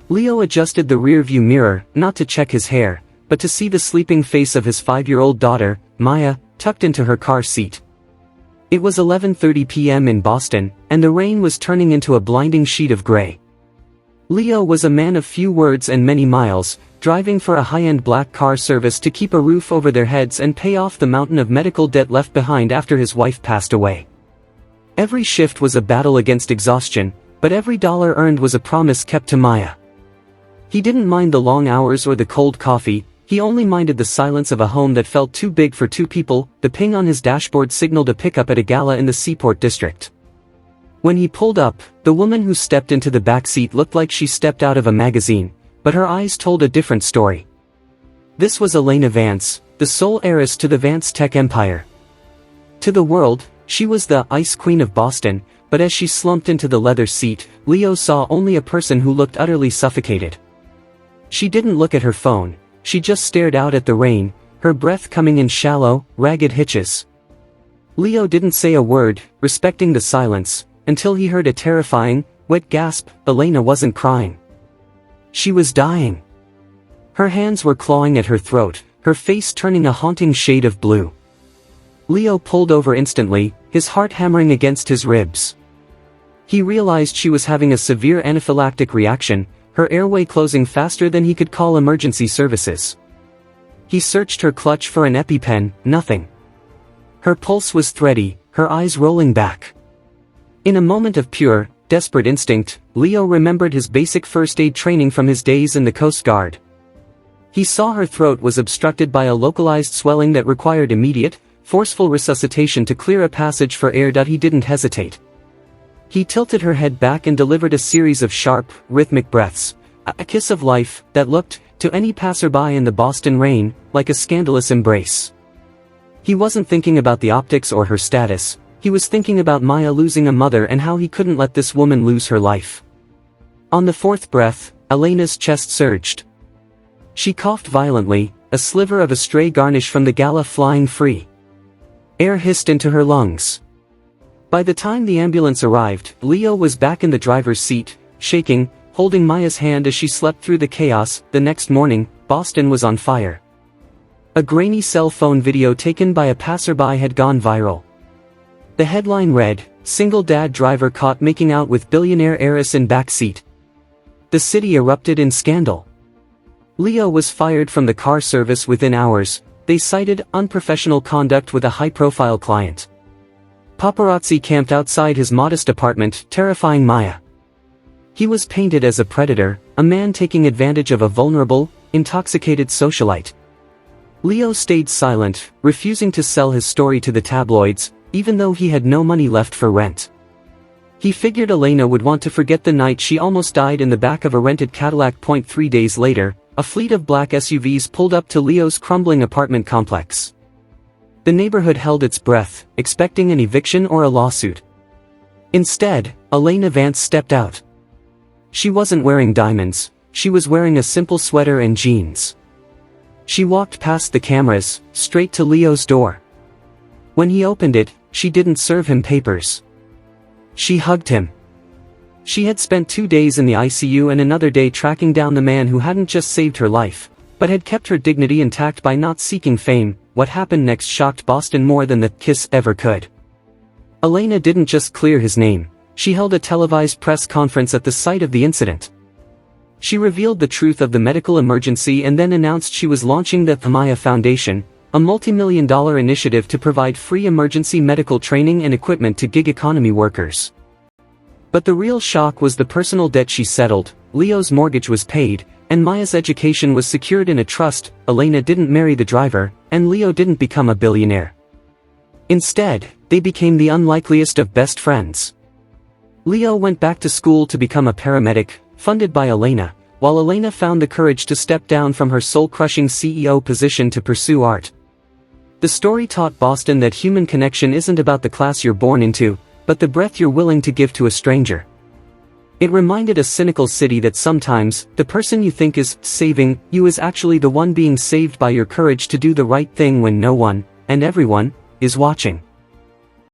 Leo adjusted the rear-view mirror, not to check his hair, but to see the sleeping face of his 5-year-old daughter, Maya, tucked into her car seat. It was 11:30 p.m. in Boston, and the rain was turning into a blinding sheet of gray. Leo was a man of few words and many miles, driving for a high-end black car service to keep a roof over their heads and pay off the mountain of medical debt left behind after his wife passed away. Every shift was a battle against exhaustion, but every dollar earned was a promise kept to Maya. He didn't mind the long hours or the cold coffee, he only minded the silence of a home that felt too big for two people. The ping on his dashboard signaled a pickup at a gala in the Seaport district. When he pulled up, the woman who stepped into the backseat looked like she stepped out of a magazine, but her eyes told a different story. This was Elena Vance, the sole heiress to the Vance tech empire. To the world, she was the ice queen of Boston, but as she slumped into the leather seat, Leo saw only a person who looked utterly suffocated. She didn't look at her phone, she just stared out at the rain, her breath coming in shallow, ragged hitches. Leo didn't say a word, respecting the silence, until he heard a terrifying, wet gasp. Elena wasn't crying. She was dying. Her hands were clawing at her throat, her face turning a haunting shade of blue. Leo pulled over instantly, his heart hammering against his ribs. He realized she was having a severe anaphylactic reaction, her airway closing faster than he could call emergency services. He searched her clutch for an EpiPen, nothing. Her pulse was thready, her eyes rolling back. In a moment of pure, desperate instinct, Leo remembered his basic first aid training from his days in the Coast Guard. He saw her throat was obstructed by a localized swelling that required immediate, forceful resuscitation to clear a passage for air. He didn't hesitate. He tilted her head back and delivered a series of sharp, rhythmic breaths, a kiss of life that looked, to any passerby in the Boston rain, like a scandalous embrace. He wasn't thinking about the optics or her status, he was thinking about Maya losing a mother and how he couldn't let this woman lose her life. On the fourth breath, Elena's chest surged. She coughed violently, a sliver of a stray garnish from the gala flying free. Air hissed into her lungs. By the time the ambulance arrived, Leo was back in the driver's seat, shaking, holding Maya's hand as she slept through the chaos. The next morning, Boston was on fire. A grainy cell phone video taken by a passerby had gone viral. The headline read, "Single dad driver caught making out with billionaire heiress in backseat." The city erupted in scandal. Leo was fired from the car service within hours. They cited unprofessional conduct with a high-profile client. Paparazzi camped outside his modest apartment, terrifying Maya. He was painted as a predator, a man taking advantage of a vulnerable, intoxicated socialite. Leo stayed silent, refusing to sell his story to the tabloids, even though he had no money left for rent. He figured Elena would want to forget the night she almost died in the back of a rented Cadillac. 3 days later, a fleet of black SUVs pulled up to Leo's crumbling apartment complex. The neighborhood held its breath, expecting an eviction or a lawsuit. Instead, Elena Vance stepped out. She wasn't wearing diamonds, she was wearing a simple sweater and jeans. She walked past the cameras, straight to Leo's door. When he opened it, she didn't serve him papers. She hugged him. She had spent 2 days in the ICU and another day tracking down the man who hadn't just saved her life, but had kept her dignity intact by not seeking fame. What happened next shocked Boston more than the kiss ever could. Elena didn't just clear his name, she held a televised press conference at the site of the incident. She revealed the truth of the medical emergency and then announced she was launching the Maya Foundation, a multi-million-dollar initiative to provide free emergency medical training and equipment to gig economy workers. But the real shock was the personal debt she settled. Leo's mortgage was paid, and Maya's education was secured in a trust. Elena didn't marry the driver, and Leo didn't become a billionaire. Instead, they became the unlikeliest of best friends. Leo went back to school to become a paramedic, funded by Elena, while Elena found the courage to step down from her soul-crushing CEO position to pursue art. The story taught Boston that human connection isn't about the class you're born into, but the breath you're willing to give to a stranger. It reminded a cynical city that sometimes, the person you think is saving you is actually the one being saved by your courage to do the right thing when no one, and everyone, is watching.